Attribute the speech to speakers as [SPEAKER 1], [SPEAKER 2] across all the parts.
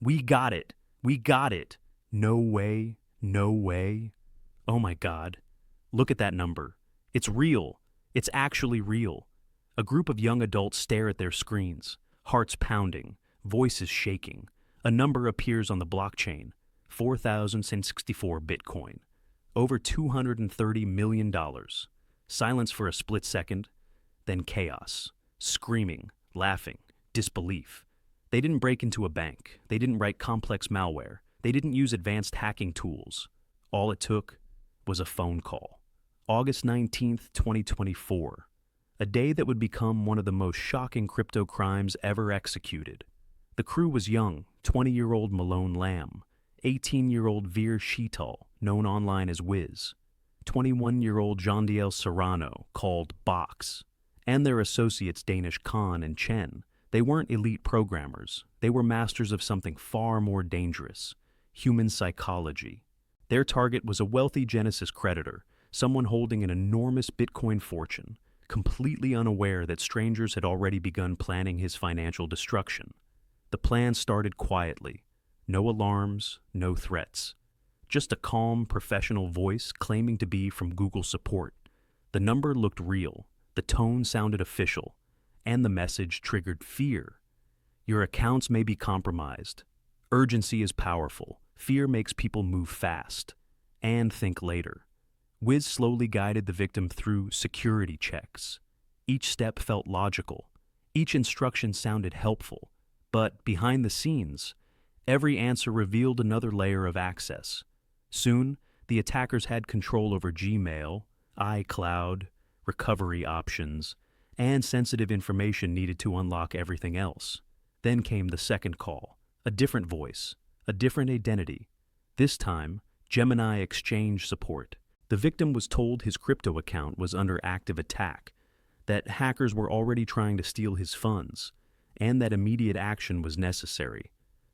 [SPEAKER 1] We got it. We got it. No way. No way. Oh my God. Look at that number. It's real. It's actually real. A group of young adults stare at their screens, hearts pounding, voices shaking. A number appears on the blockchain, 4,064 Bitcoin, over $230 million. Silence for a split second, then chaos, screaming, laughing, disbelief. They didn't break into a bank. They didn't write complex malware. They didn't use advanced hacking tools. All it took was a phone call. August 19th, 2024. A day that would become one of the most shocking crypto crimes ever executed. The crew was young, 20-year-old Malone Lamb, 18-year-old Veer Sheetal, known online as Wiz, 21-year-old Jondiel Serrano, called Box, and their associates Danish Khan and Chen. They weren't elite programmers. They were masters of something far more dangerous, human psychology. Their target was a wealthy Genesis creditor, someone holding an enormous Bitcoin fortune, completely unaware that strangers had already begun planning his financial destruction. The plan started quietly. No alarms, no threats. Just a calm, professional voice claiming to be from Google support. The number looked real, the tone sounded official, and the message triggered fear. Your accounts may be compromised. Urgency is powerful. Fear makes people move fast and think later. Wiz slowly guided the victim through security checks. Each step felt logical. Each instruction sounded helpful. But behind the scenes, every answer revealed another layer of access. Soon, the attackers had control over Gmail, iCloud, recovery options, and sensitive information needed to unlock everything else. Then came the second call, a different voice, a different identity. This time, Gemini Exchange support. The victim was told his crypto account was under active attack, that hackers were already trying to steal his funds, and that immediate action was necessary.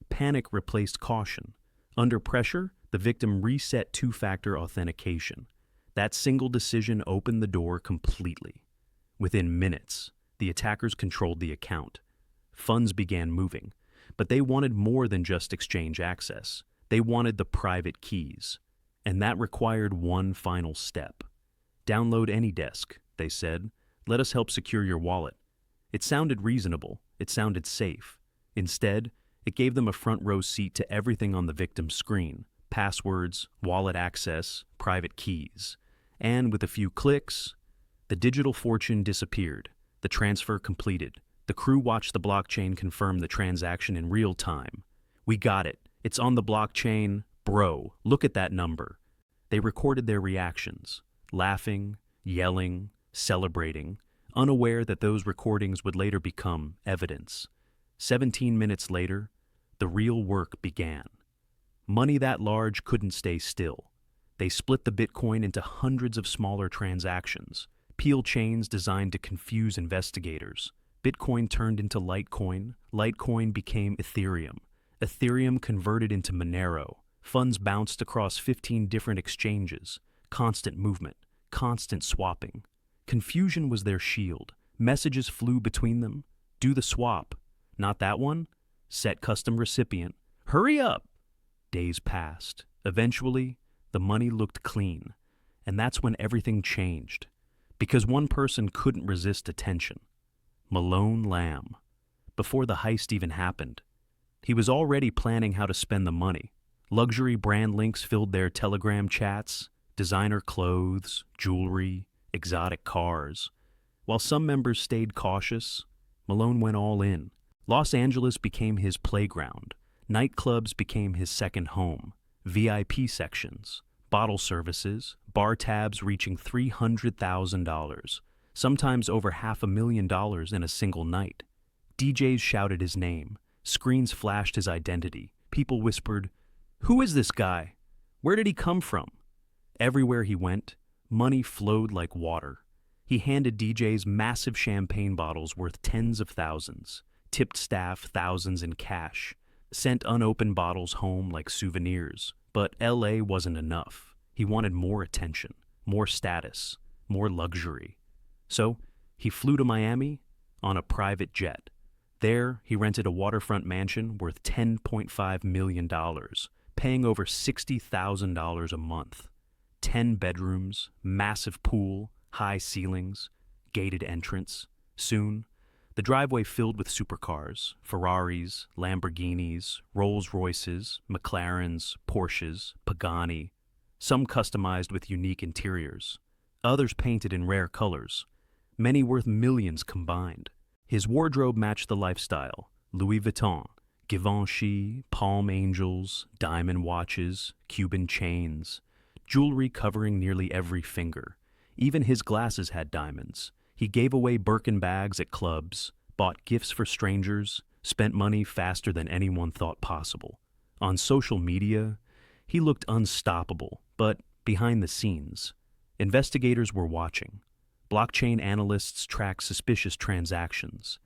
[SPEAKER 1] Panic replaced caution. Under pressure, the victim reset two-factor authentication. That single decision opened the door completely. Within minutes, the attackers controlled the account. Funds began moving, but they wanted more than just exchange access. They wanted the private keys. And that required one final step. Download AnyDesk, they said. Let us help secure your wallet. It sounded reasonable. It sounded safe. Instead, it gave them a front row seat to everything on the victim's screen. Passwords, wallet access, private keys. And with a few clicks, the digital fortune disappeared. The transfer completed. The crew watched the blockchain confirm the transaction in real time. We got it. It's on the blockchain. Bro, look at that number. They recorded their reactions, laughing, yelling, celebrating, unaware that those recordings would later become evidence. 17 minutes later, the real work began. Money that large couldn't stay still. They split the Bitcoin into hundreds of smaller transactions, peel chains designed to confuse investigators. Bitcoin turned into Litecoin. Litecoin became Ethereum. Ethereum converted into Monero. Funds bounced across 15 different exchanges. Constant movement, constant swapping. Confusion was their shield. Messages flew between them. Do the swap. Not that one? Set custom recipient. Hurry up! Days passed. Eventually, the money looked clean. And that's when everything changed. Because one person couldn't resist attention. Malone Lamb. Before the heist even happened, he was already planning how to spend the money. Luxury brand links filled their Telegram chats, designer clothes, jewelry, exotic cars. While some members stayed cautious, Malone went all in. Los Angeles became his playground. Nightclubs became his second home. VIP sections, bottle services, bar tabs reaching $300,000, sometimes over $500,000 in a single night. DJs shouted his name. Screens flashed his identity. People whispered, "Who is this guy? Where did he come from?" Everywhere he went, money flowed like water. He handed DJs massive champagne bottles worth tens of thousands, tipped staff thousands in cash, sent unopened bottles home like souvenirs. But LA wasn't enough. He wanted more attention, more status, more luxury. So he flew to Miami on a private jet. There, he rented a waterfront mansion worth $10.5 million, paying over $60,000 a month. 10 bedrooms, massive pool, high ceilings, gated entrance. Soon, the driveway filled with supercars, Ferraris, Lamborghinis, Rolls-Royces, McLarens, Porsches, Pagani, some customized with unique interiors, others painted in rare colors, many worth millions combined. His wardrobe matched the lifestyle: Louis Vuitton, Givenchy, Palm Angels, diamond watches, Cuban chains, jewelry covering nearly every finger. Even his glasses had diamonds. He gave away Birkin bags at clubs, bought gifts for strangers, spent money faster than anyone thought possible. On social media, he looked unstoppable, but behind the scenes, investigators were watching. Blockchain analysts tracked suspicious transactions.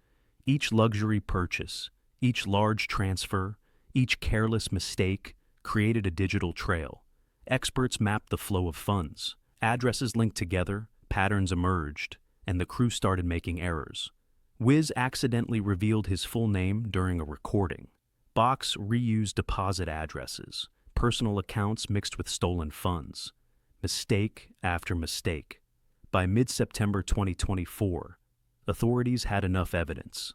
[SPEAKER 1] Each luxury purchase, each large transfer, each careless mistake created a digital trail. Experts mapped the flow of funds. Addresses linked together, patterns emerged, and the crew started making errors. Wiz accidentally revealed his full name during a recording. Box reused deposit addresses, personal accounts mixed with stolen funds. Mistake after mistake. By mid-September 2024, authorities had enough evidence.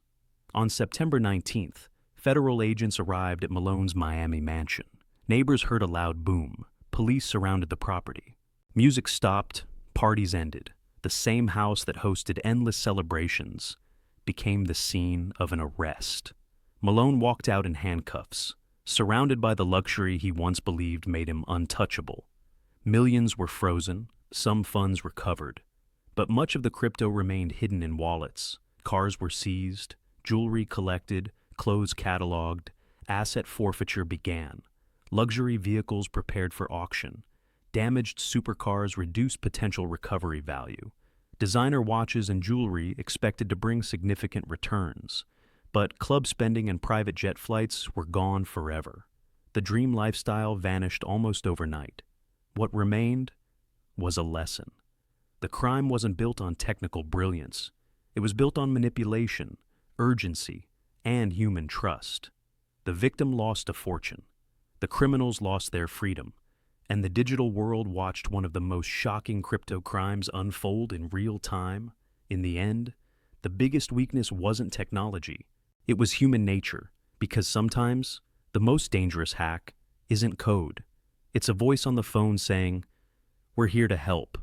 [SPEAKER 1] On September 19th, federal agents arrived at Malone's Miami mansion. Neighbors heard a loud boom. Police surrounded the property. Music stopped, parties ended. The same house that hosted endless celebrations became the scene of an arrest. Malone walked out in handcuffs, surrounded by the luxury he once believed made him untouchable. Millions were frozen, some funds recovered, but much of the crypto remained hidden in wallets. Cars were seized, jewelry collected, clothes cataloged, asset forfeiture began. Luxury vehicles prepared for auction. Damaged supercars reduced potential recovery value. Designer watches and jewelry expected to bring significant returns, but club spending and private jet flights were gone forever. The dream lifestyle vanished almost overnight. What remained was a lesson. The crime wasn't built on technical brilliance. It was built on manipulation, urgency, and human trust. The victim lost a fortune. The criminals lost their freedom. And the digital world watched one of the most shocking crypto crimes unfold in real time. In the end, the biggest weakness wasn't technology. It was human nature, because sometimes the most dangerous hack isn't code. It's a voice on the phone saying, "We're here to help.